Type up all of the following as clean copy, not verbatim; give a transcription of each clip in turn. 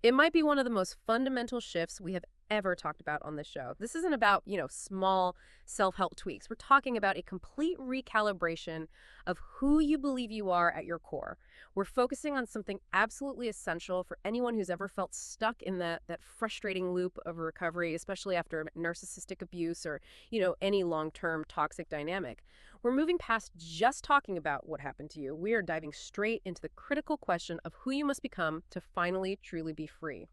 It might be one of the most fundamental shifts we have ever talked about on this show. This isn't about, small self-help tweaks. We're talking about a complete recalibration of who you believe you are at your core. We're focusing on something absolutely essential for anyone who's ever felt stuck in that frustrating loop of recovery, especially after narcissistic abuse or, any long-term toxic dynamic. We're moving past just talking about what happened to you. We are diving straight into the critical question of who you must become to finally truly be free.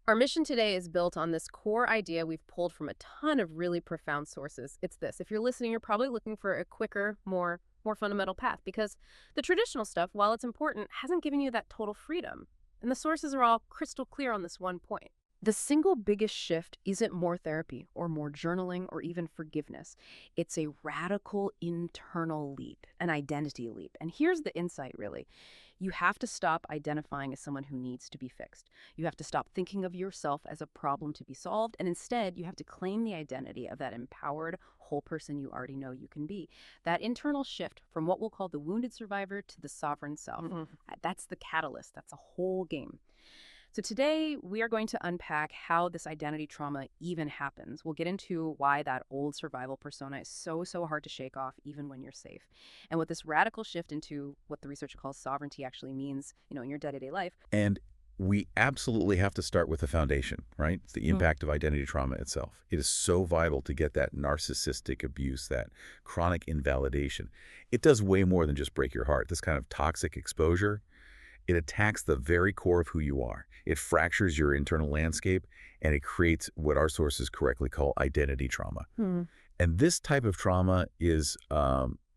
Our mission today is built on this core idea we've pulled from a ton of really profound sources. It's this. If you're listening, you're probably looking for a quicker, more fundamental path, because the traditional stuff, while it's important, hasn't given you that total freedom. And the sources are all crystal clear on this one point. The single biggest shift isn't more therapy or more journaling or even forgiveness. It's a radical internal leap, an identity leap. And here's the insight, really. You have to stop identifying as someone who needs to be fixed. You have to stop thinking of yourself as a problem to be solved, and instead you have to claim the identity of that empowered, whole person you already know you can be. That internal shift from what we'll call the wounded survivor to the sovereign self. That's the catalyst. That's a whole game. So today, we are going to unpack how this identity trauma even happens. We'll get into why that old survival persona is so hard to shake off, even when you're safe. And what this radical shift into what the researcher calls sovereignty actually means, in your day-to-day life. And we absolutely have to start with the foundation, right? It's the impact of identity trauma itself. It is so vital to get that narcissistic abuse, that chronic invalidation. It does way more than just break your heart. This kind of toxic exposure, it attacks the very core of who you are. It fractures your internal landscape, and it creates what our sources correctly call identity trauma. And this type of trauma is,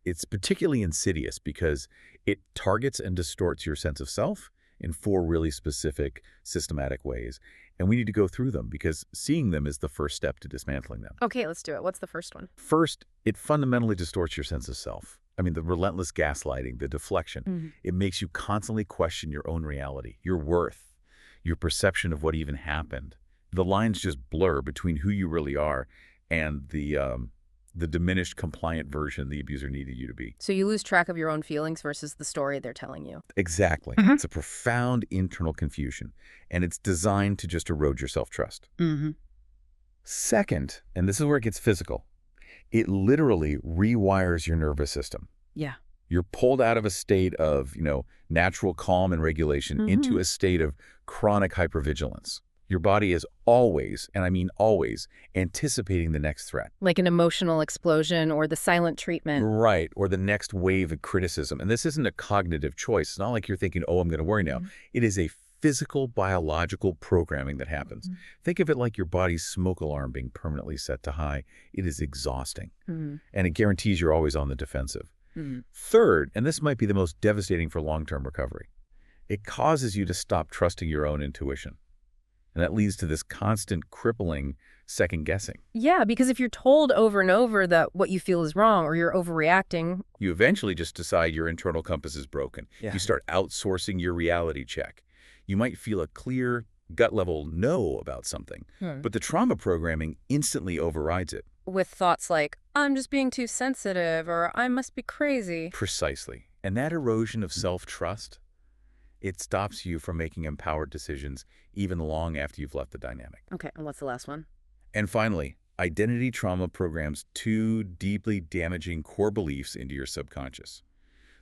it's particularly insidious because it targets and distorts your sense of self in 4 really specific, systematic ways. And we need to go through them because seeing them is the first step to dismantling them. Okay, let's do it. What's the first one? First, it fundamentally distorts your sense of self. I mean, the relentless gaslighting, the deflection, it makes you constantly question your own reality, your worth, your perception of what even happened. The lines just blur between who you really are and the diminished, compliant version the abuser needed you to be. So you lose track of your own feelings versus the story they're telling you. Exactly. It's a profound internal confusion, and it's designed to just erode your self-trust. Second, and this is where it gets physical, it literally rewires your nervous system. Yeah. You're pulled out of a state of, natural calm and regulation into a state of chronic hypervigilance. Your body is always, and I mean always, anticipating the next threat. Like an emotional explosion or the silent treatment. Right, or the next wave of criticism. And this isn't a cognitive choice. It's not like you're thinking, oh, I'm going to worry now. It is a physical, biological programming that happens. Think of it like your body's smoke alarm being permanently set to high. It is exhausting, and it guarantees you're always on the defensive. Third, and this might be the most devastating for long-term recovery, it causes you to stop trusting your own intuition. And that leads to this constant crippling second-guessing. Yeah, because if you're told over and over that what you feel is wrong or you're overreacting, you eventually just decide your internal compass is broken. You start outsourcing your reality check. You might feel a clear, gut-level no about something, but the trauma programming instantly overrides it. With thoughts like, I'm just being too sensitive, or I must be crazy. Precisely. And that erosion of self-trust, it stops you from making empowered decisions even long after you've left the dynamic. Okay, and what's the last one? And finally, identity trauma programs 2 deeply damaging core beliefs into your subconscious.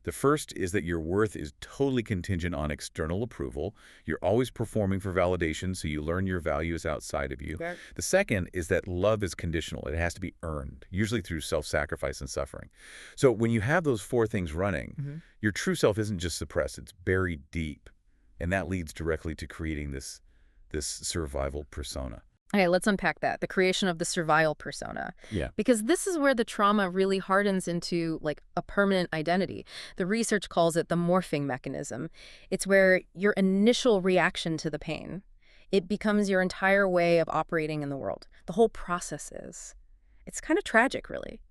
The first is that your worth is totally contingent on external approval. You're always performing for validation, so you learn your value is outside of you. Okay. The second is that love is conditional. It has to be earned, usually through self-sacrifice and suffering. So when you have those 4 things running, your true self isn't just suppressed, it's buried deep. And that leads directly to creating this survival persona. Okay, let's unpack that. The creation of the survival persona. Yeah. Because this is where the trauma really hardens into like a permanent identity. The research calls it the morphing mechanism. It's where your initial reaction to the pain, it becomes your entire way of operating in the world. The whole process is. It's kind of tragic, really.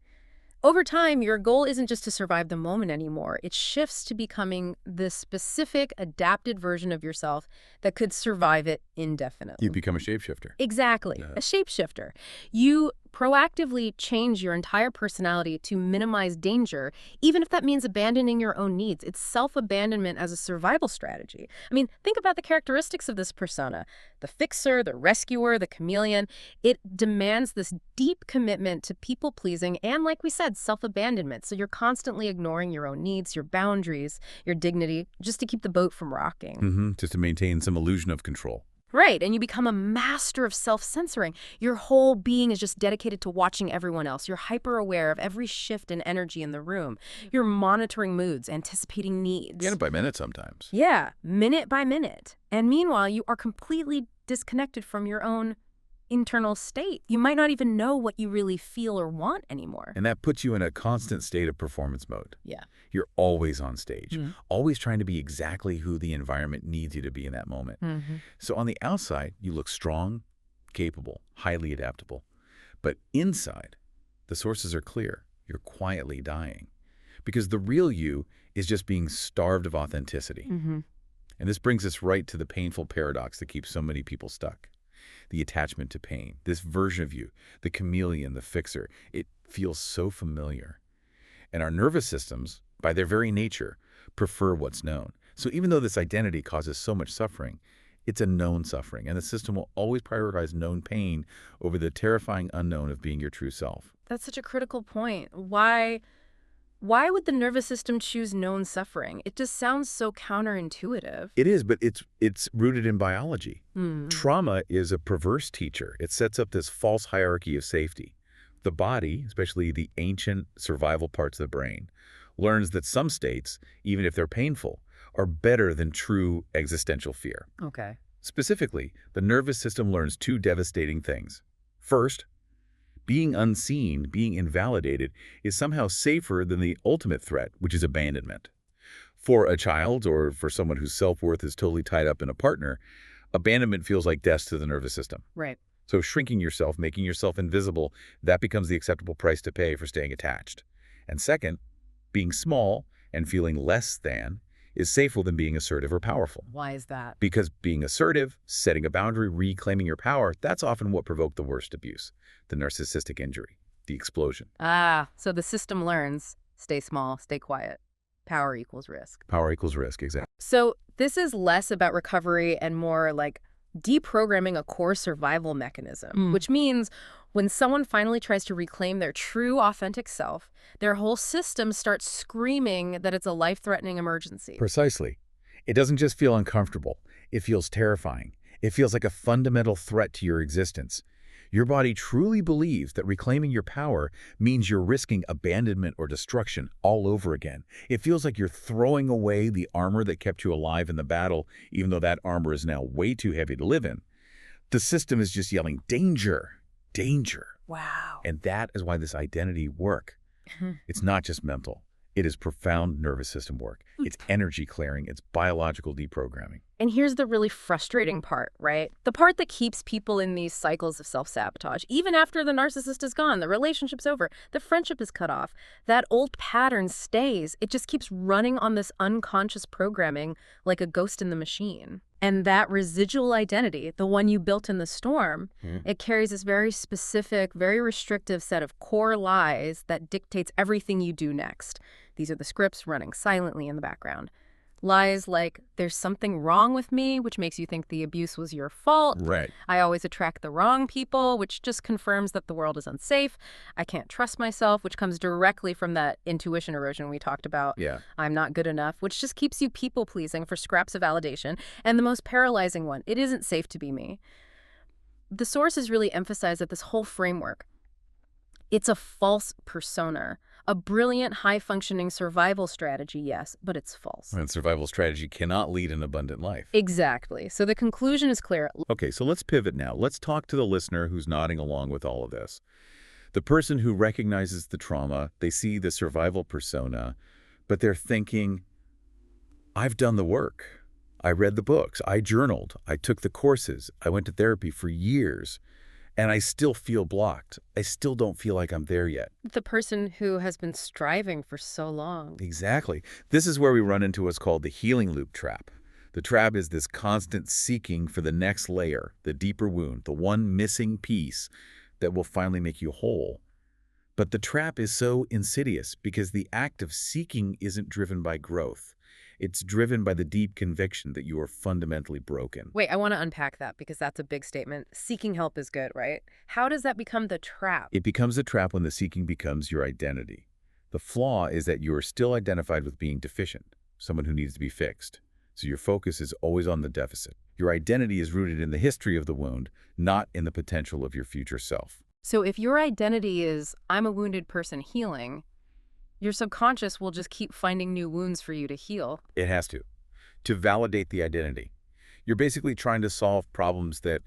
Over time, your goal isn't just to survive the moment anymore. It shifts to becoming the specific, adapted version of yourself that could survive it indefinitely. You become a shapeshifter. Exactly. Yeah. A shapeshifter. You proactively change your entire personality to minimize danger, even if that means abandoning your own needs. It's self-abandonment as a survival strategy. I mean, think about the characteristics of this persona. The fixer, the rescuer, the chameleon. It demands this deep commitment to people-pleasing and, like we said, self-abandonment. So you're constantly ignoring your own needs, your boundaries, your dignity, just to keep the boat from rocking. Just to maintain some illusion of control. Right, and you become a master of self-censoring. Your whole being is just dedicated to watching everyone else. You're hyper-aware of every shift in energy in the room. You're monitoring moods, anticipating needs. Minute by minute sometimes. Yeah, minute by minute. And meanwhile, you are completely disconnected from your own internal state. You might not even know what you really feel or want anymore. And that puts you in a constant state of performance mode. Yeah. You're always on stage, always trying to be exactly who the environment needs you to be in that moment. So on the outside, you look strong, capable, highly adaptable. But inside, the sources are clear. You're quietly dying. Because the real you is just being starved of authenticity. And this brings us right to the painful paradox that keeps so many people stuck. The attachment to pain, this version of you, the chameleon, the fixer, it feels so familiar. And our nervous systems, by their very nature, prefer what's known. So even though this identity causes so much suffering, it's a known suffering, and the system will always prioritize known pain over the terrifying unknown of being your true self. That's such a critical point. Why would the nervous system choose known suffering? It just sounds so counterintuitive. It is, but it's rooted in biology. Trauma is a perverse teacher. It sets up this false hierarchy of safety. The body, especially the ancient survival parts of the brain, learns that some states, even if they're painful, are better than true existential fear. Okay. Specifically, the nervous system learns two devastating things. First, being unseen, being invalidated, is somehow safer than the ultimate threat, which is abandonment. For a child or for someone whose self-worth is totally tied up in a partner, abandonment feels like death to the nervous system. Right. So shrinking yourself, making yourself invisible, that becomes the acceptable price to pay for staying attached. And second, being small and feeling less than is safer than being assertive or powerful. Why is that? Because being assertive, setting a boundary, reclaiming your power, that's often what provoked the worst abuse, the narcissistic injury, the explosion. So the system learns, stay small, stay quiet. Power equals risk. Power equals risk, exactly. So this is less about recovery and more like deprogramming a core survival mechanism, which means when someone finally tries to reclaim their true, authentic self, their whole system starts screaming that it's a life-threatening emergency. Precisely. It doesn't just feel uncomfortable. It feels terrifying. It feels like a fundamental threat to your existence. Your body truly believes that reclaiming your power means you're risking abandonment or destruction all over again. It feels like you're throwing away the armor that kept you alive in the battle, even though that armor is now way too heavy to live in. The system is just yelling, danger, danger. Wow. And that is why this identity work. It's not just mental. It is profound nervous system work. It's energy clearing. It's biological deprogramming. And here's the really frustrating part, right? The part that keeps people in these cycles of self-sabotage. Even after the narcissist is gone, the relationship's over, the friendship is cut off, that old pattern stays. It just keeps running on this unconscious programming like a ghost in the machine. And that residual identity, the one you built in the storm, it carries this very specific, very restrictive set of core lies that dictates everything you do next. These are the scripts running silently in the background. Lies like, there's something wrong with me, which makes you think the abuse was your fault. Right. I always attract the wrong people, which just confirms that the world is unsafe. I can't trust myself, which comes directly from that intuition erosion we talked about. Yeah. I'm not good enough, which just keeps you people-pleasing for scraps of validation. And the most paralyzing one, it isn't safe to be me. The sources really emphasize that this whole framework, it's a false persona. A brilliant, high-functioning survival strategy, yes, but it's false. And survival strategy cannot lead an abundant life. Exactly. So the conclusion is clear. Okay, so let's pivot now. Let's talk to the listener who's nodding along with all of this. The person who recognizes the trauma, they see the survival persona, but they're thinking, I've done the work. I read the books. I journaled. I took the courses. I went to therapy for years. And I still feel blocked. I still don't feel like I'm there yet. The person who has been striving for so long. Exactly. This is where we run into what's called the healing loop trap. The trap is this constant seeking for the next layer, the deeper wound, the one missing piece that will finally make you whole. But the trap is so insidious because the act of seeking isn't driven by growth. It's driven by the deep conviction that you are fundamentally broken. Wait, I want to unpack that because that's a big statement. Seeking help is good, right? How does that become the trap? It becomes a trap when the seeking becomes your identity. The flaw is that you are still identified with being deficient, someone who needs to be fixed. So your focus is always on the deficit. Your identity is rooted in the history of the wound, not in the potential of your future self. So if your identity is, I'm a wounded person healing, your subconscious will just keep finding new wounds for you to heal. It has to validate the identity. You're basically trying to solve problems that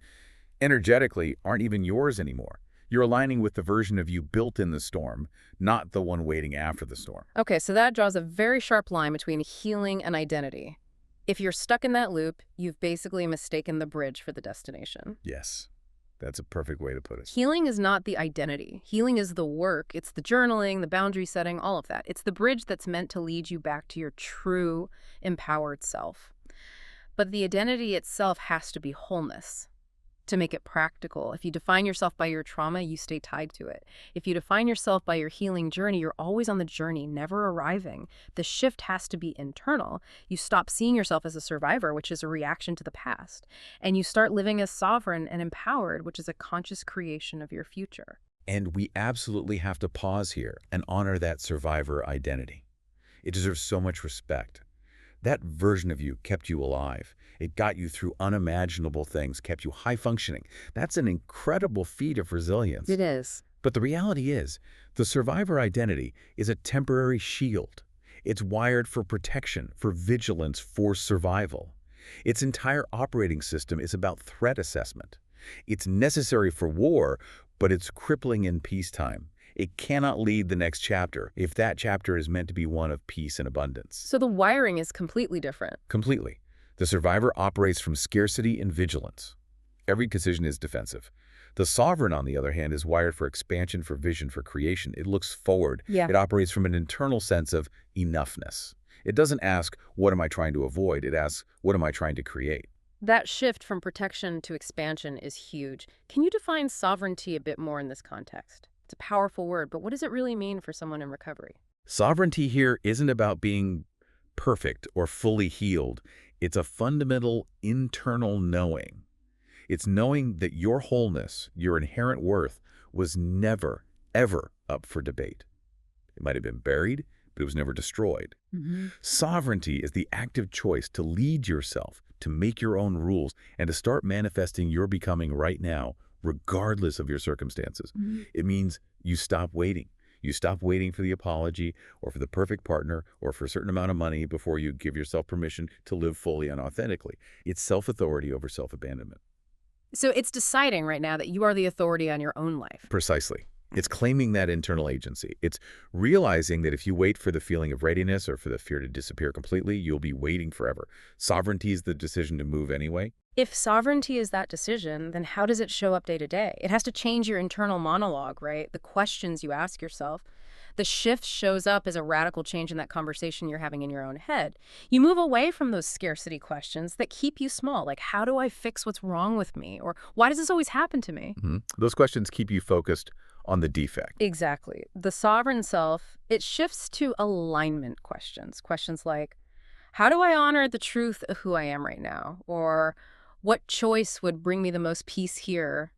energetically aren't even yours anymore. You're aligning with the version of you built in the storm, not the one waiting after the storm. Okay, so that draws a very sharp line between healing and identity. If you're stuck in that loop, you've basically mistaken the bridge for the destination. Yes, that's a perfect way to put it. Healing is not the identity. Healing is the work. It's the journaling, the boundary setting, all of that. It's the bridge that's meant to lead you back to your true, empowered self. But the identity itself has to be wholeness. To make it practical, if you define yourself by your trauma, you stay tied to it. If you define yourself by your healing journey, you're always on the journey, never arriving. The shift has to be internal. You stop seeing yourself as a survivor, which is a reaction to the past, and you start living as sovereign and empowered, which is a conscious creation of your future. And we absolutely have to pause here and honor that survivor identity. It deserves so much respect. That version of you kept you alive. It got you through unimaginable things, kept you high-functioning. That's an incredible feat of resilience. It is. But the reality is, the survivor identity is a temporary shield. It's wired for protection, for vigilance, for survival. Its entire operating system is about threat assessment. It's necessary for war, but it's crippling in peacetime. It cannot lead the next chapter if that chapter is meant to be one of peace and abundance. So the wiring is completely different. Completely. The survivor operates from scarcity and vigilance. Every decision is defensive. The sovereign, on the other hand, is wired for expansion, for vision, for creation. It looks forward. Yeah. It operates from an internal sense of enoughness. It doesn't ask, what am I trying to avoid? It asks, what am I trying to create? That shift from protection to expansion is huge. Can you define sovereignty a bit more in this context? It's a powerful word, but what does it really mean for someone in recovery? Sovereignty here isn't about being perfect or fully healed. It's a fundamental internal knowing. It's knowing that your wholeness, your inherent worth, was never, ever up for debate. It might have been buried, but it was never destroyed. Sovereignty is the active choice to lead yourself, to make your own rules, and to start manifesting your becoming right now, regardless of your circumstances. It means you stop waiting. You stop waiting for the apology or for the perfect partner or for a certain amount of money before you give yourself permission to live fully and authentically. It's self-authority over self-abandonment. So it's deciding right now that you are the authority on your own life. Precisely. It's claiming that internal agency. It's realizing that if you wait for the feeling of readiness or for the fear to disappear completely, you'll be waiting forever. Sovereignty is the decision to move anyway. If sovereignty is that decision, then how does it show up day to day? It has to change your internal monologue, right? The questions you ask yourself. The shift shows up as a radical change in that conversation you're having in your own head. You move away from those scarcity questions that keep you small, like how do I fix what's wrong with me? Or why does this always happen to me? Those questions keep you focused on the defect. Exactly. The sovereign self, it shifts to alignment questions. Questions like, how do I honor the truth of who I am right now? Or what choice would bring me the most peace here?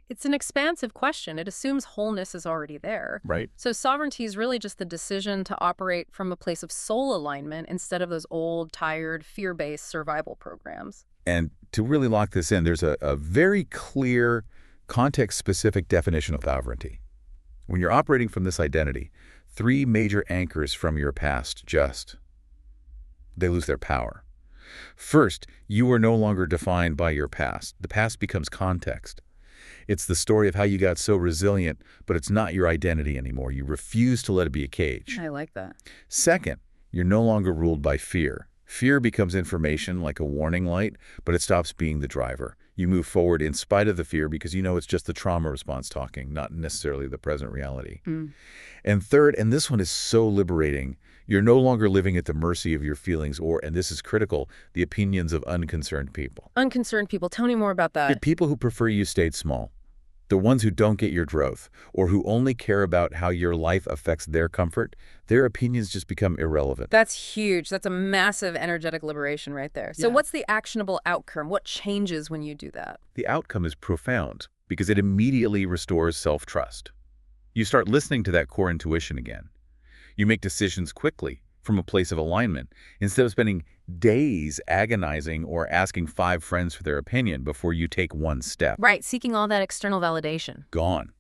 It's an expansive question. It assumes wholeness is already there. Right. So sovereignty is really just the decision to operate from a place of soul alignment instead of those old, tired, fear-based survival programs. And to really lock this in, there's a very clear, context-specific definition of sovereignty. When you're operating from this identity, 3 major anchors from your past they lose their power. First, you are no longer defined by your past. The past becomes context. It's the story of how you got so resilient, but it's not your identity anymore. You refuse to let it be a cage. I like that. Second, you're no longer ruled by fear. Fear becomes information like a warning light, but it stops being the driver. You move forward in spite of the fear because you know it's just the trauma response talking, not necessarily the present reality. And third, and this one is so liberating, you're no longer living at the mercy of your feelings or, and this is critical, the opinions of unconcerned people. Unconcerned people. Tell me more about that. People who prefer you stayed small. The ones who don't get your growth, or who only care about how your life affects their comfort, their opinions just become irrelevant. That's huge. That's a massive energetic liberation right there. So Yeah. what's the actionable outcome? What changes when you do that? The outcome is profound because it immediately restores self-trust. You start listening to that core intuition again. You make decisions quickly from a place of alignment instead of spending days agonizing or asking 5 friends for their opinion before you take one step. Right, seeking all that external validation. Gone.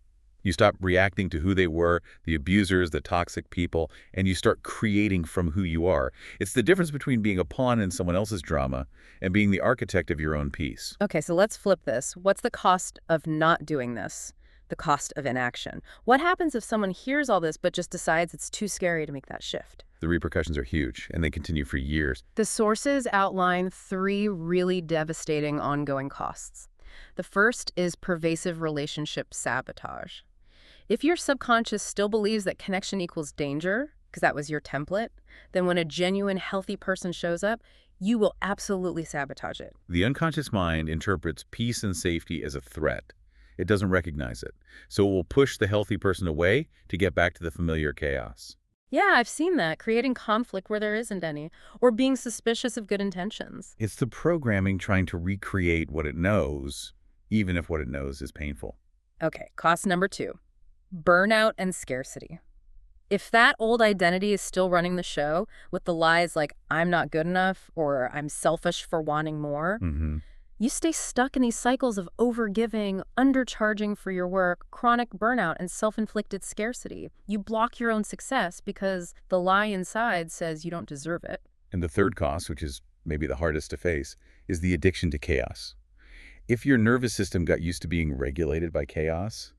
You stop reacting to who they were, the abusers, the toxic people, and you start creating from who you are. It's the difference between being a pawn in someone else's drama and being the architect of your own peace. Okay, so let's flip this. What's the cost of not doing this? The cost of inaction. What happens if someone hears all this but just decides it's too scary to make that shift? The repercussions are huge, and they continue for years. The sources outline 3 really devastating ongoing costs. The first is pervasive relationship sabotage. If your subconscious still believes that connection equals danger, because that was your template, then when a genuine, healthy person shows up, you will absolutely sabotage it. The unconscious mind interprets peace and safety as a threat. It doesn't recognize it, so it will push the healthy person away to get back to the familiar chaos. Yeah, I've seen that, creating conflict where there isn't any, or being suspicious of good intentions. It's the programming trying to recreate what it knows, even if what it knows is painful. Okay, cost number 2, burnout and scarcity. If that old identity is still running the show with the lies like, I'm not good enough, or I'm selfish for wanting more, you stay stuck in these cycles of overgiving, undercharging for your work, chronic burnout, and self-inflicted scarcity. You block your own success because the lie inside says you don't deserve it. And the third cost, which is maybe the hardest to face, is the addiction to chaos. If your nervous system got used to being regulated by chaos,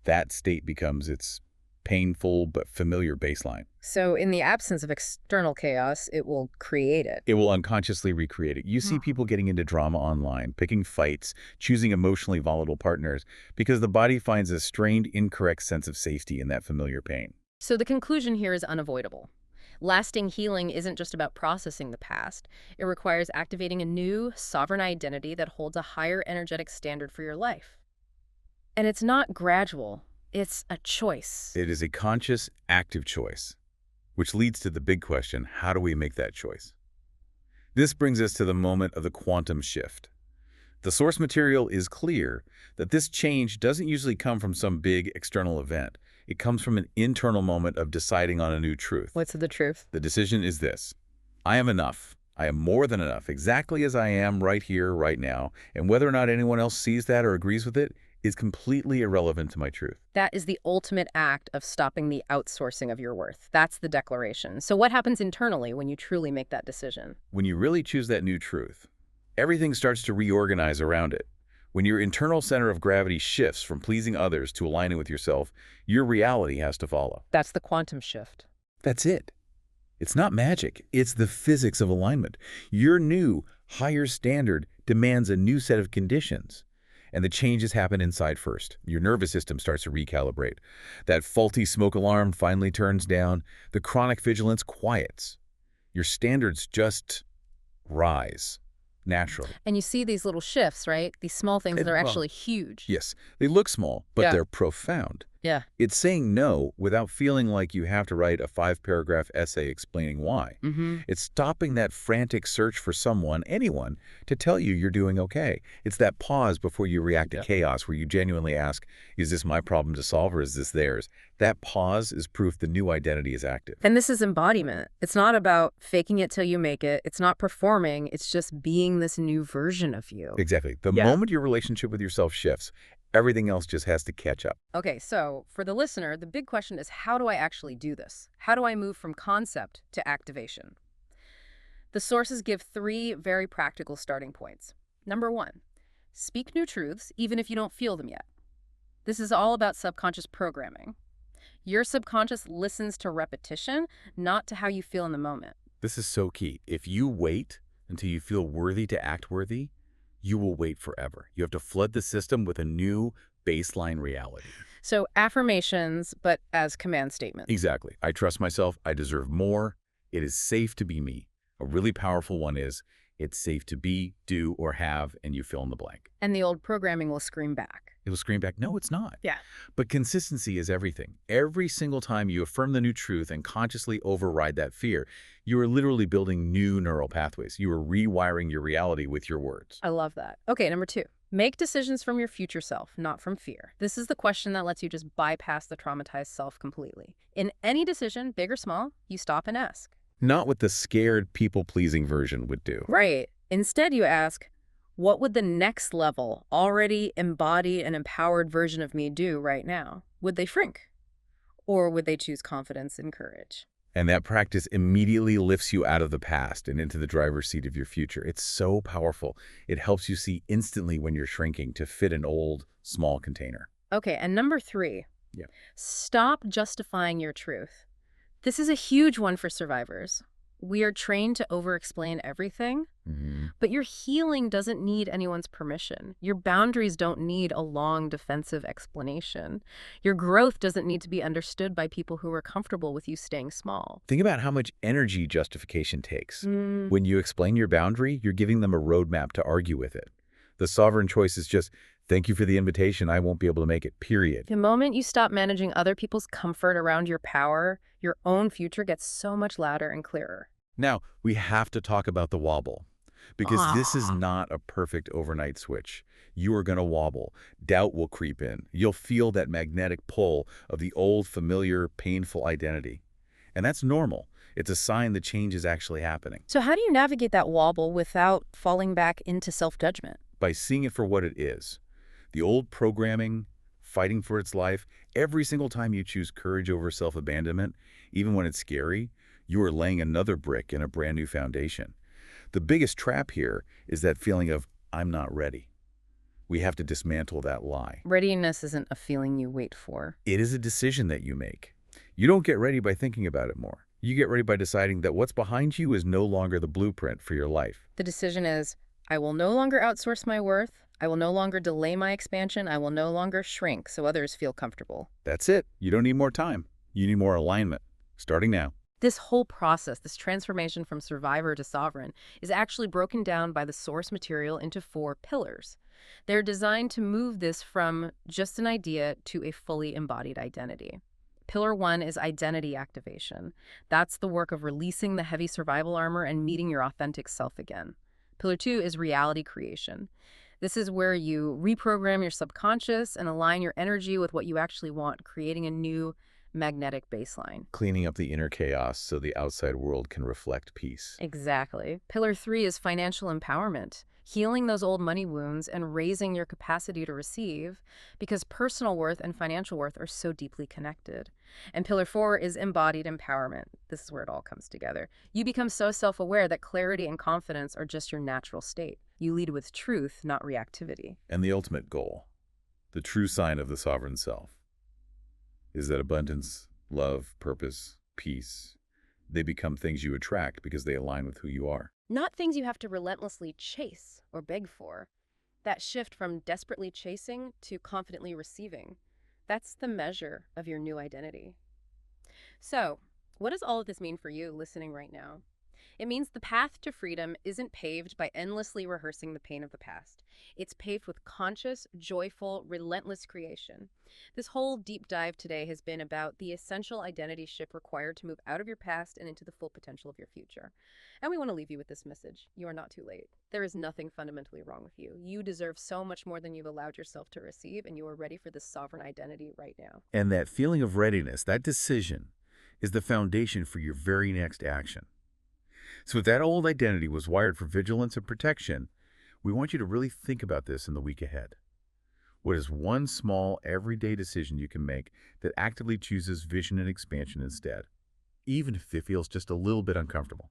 that state becomes its painful but familiar baseline. So in the absence of external chaos, it will create it. It will unconsciously recreate it. You see people getting into drama online, picking fights, choosing emotionally volatile partners, because the body finds a strained, incorrect sense of safety in that familiar pain. So the conclusion here is unavoidable. Lasting healing isn't just about processing the past. It requires activating a new, sovereign identity that holds a higher energetic standard for your life. And it's not gradual. It's a choice. It is a conscious, active choice, which leads to the big question, how do we make that choice? This brings us to the moment of the quantum shift. The source material is clear that this change doesn't usually come from some big external event. It comes from an internal moment of deciding on a new truth. What's the truth? The decision is this: I am enough. I am more than enough, exactly as I am right here, right now, and whether or not anyone else sees that or agrees with it is completely irrelevant to my truth. That is the ultimate act of stopping the outsourcing of your worth. That's the declaration. So what happens internally when you truly make that decision? When you really choose that new truth, everything starts to reorganize around it. When your internal center of gravity shifts from pleasing others to aligning with yourself, your reality has to follow. That's the quantum shift. That's it. It's not magic. It's the physics of alignment. Your new, higher standard demands a new set of conditions. And the changes happen inside first. Your nervous system starts to recalibrate. That faulty smoke alarm finally turns down. The chronic vigilance quiets. Your standards just rise naturally. And you see these little shifts, right? These small things that are actually huge. Yes, they look small, but Yeah. they're profound. Yeah. It's saying no without feeling like you have to write a 5-paragraph essay explaining why. It's stopping that frantic search for someone, anyone, to tell you you're doing okay. It's that pause before you react to chaos where you genuinely ask, is this my problem to solve or is this theirs? That pause is proof the new identity is active. And this is embodiment. It's not about faking it till you make it. It's not performing. It's just being this new version of you. Exactly. The moment your relationship with yourself shifts, everything else just has to catch up. Okay, so for the listener, the big question is, how do I actually do this? How do I move from concept to activation? The sources give 3 very practical starting points. Number 1, speak new truths even if you don't feel them yet. This is all about subconscious programming. Your subconscious listens to repetition, not to how you feel in the moment. This is so key. If you wait until you feel worthy to act worthy, you will wait forever. You have to flood the system with a new baseline reality. So affirmations, but as command statements. Exactly. I trust myself. I deserve more. It is safe to be me. A really powerful one is, it's safe to be, do, or have, and you fill in the blank. And the old programming will scream back. It'll scream back, no, it's not. Yeah. But consistency is everything. Every single time you affirm the new truth and consciously override that fear, you are literally building new neural pathways. You are rewiring your reality with your words. I love that. Okay, number 2. Make decisions from your future self, not from fear. This is the question that lets you just bypass the traumatized self completely. In any decision, big or small, you stop and ask. Not what the scared, people-pleasing version would do. Right. Instead, you ask, what would the next level, already embodied and empowered version of me do right now? Would they shrink? Or would they choose confidence and courage? And that practice immediately lifts you out of the past and into the driver's seat of your future. It's so powerful. It helps you see instantly when you're shrinking to fit an old, small container. Okay, and number 3, Yeah. stop justifying your truth. This is a huge one for survivors. We are trained to over-explain everything, but your healing doesn't need anyone's permission. Your boundaries don't need a long defensive explanation. Your growth doesn't need to be understood by people who are comfortable with you staying small. Think about how much energy justification takes. When you explain your boundary, you're giving them a roadmap to argue with it. The sovereign choice is just, thank you for the invitation, I won't be able to make it, period. The moment you stop managing other people's comfort around your power, your own future gets so much louder and clearer. Now, we have to talk about the wobble, because this is not a perfect overnight switch. You are going to wobble. Doubt will creep in. You'll feel that magnetic pull of the old, familiar, painful identity. And that's normal. It's a sign the change is actually happening. So how do you navigate that wobble without falling back into self-judgment? By seeing it for what it is. The old programming, fighting for its life, every single time you choose courage over self-abandonment, even when it's scary, you are laying another brick in a brand new foundation. The biggest trap here is that feeling of, I'm not ready. We have to dismantle that lie. Readiness isn't a feeling you wait for. It is a decision that you make. You don't get ready by thinking about it more. You get ready by deciding that what's behind you is no longer the blueprint for your life. The decision is, I will no longer outsource my worth. I will no longer delay my expansion. I will no longer shrink so others feel comfortable. That's it. You don't need more time. You need more alignment. Starting now. This whole process, this transformation from survivor to sovereign, is actually broken down by the source material into 4 pillars. They're designed to move this from just an idea to a fully embodied identity. Pillar 1 is identity activation. That's the work of releasing the heavy survival armor and meeting your authentic self again. Pillar 2 is reality creation. This is where you reprogram your subconscious and align your energy with what you actually want, creating a new magnetic baseline. Cleaning up the inner chaos so the outside world can reflect peace. Exactly. Pillar 3 is financial empowerment, healing those old money wounds and raising your capacity to receive, because personal worth and financial worth are so deeply connected. And Pillar 4 is embodied empowerment. This is where it all comes together. You become so self-aware that clarity and confidence are just your natural state. You lead with truth, not reactivity. And the ultimate goal, the true sign of the sovereign self, is that abundance, love, purpose, peace, they become things you attract because they align with who you are. Not things you have to relentlessly chase or beg for. That shift from desperately chasing to confidently receiving, that's the measure of your new identity. So, what does all of this mean for you listening right now? It means the path to freedom isn't paved by endlessly rehearsing the pain of the past. It's paved with conscious, joyful, relentless creation. This whole deep dive today has been about the essential identity shift required to move out of your past and into the full potential of your future. And we want to leave you with this message. You are not too late. There is nothing fundamentally wrong with you. You deserve so much more than you've allowed yourself to receive, and you are ready for this sovereign identity right now. And that feeling of readiness, that decision, is the foundation for your very next action. So if that old identity was wired for vigilance and protection, we want you to really think about this in the week ahead. What is one small, everyday decision you can make that actively chooses vision and expansion instead, even if it feels just a little bit uncomfortable?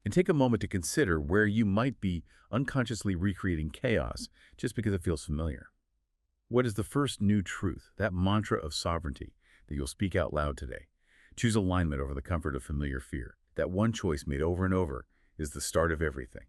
And take a moment to consider where you might be unconsciously recreating chaos just because it feels familiar. What is the first new truth, that mantra of sovereignty that you'll speak out loud today? Choose alignment over the comfort of familiar fear. That one choice made over and over is the start of everything.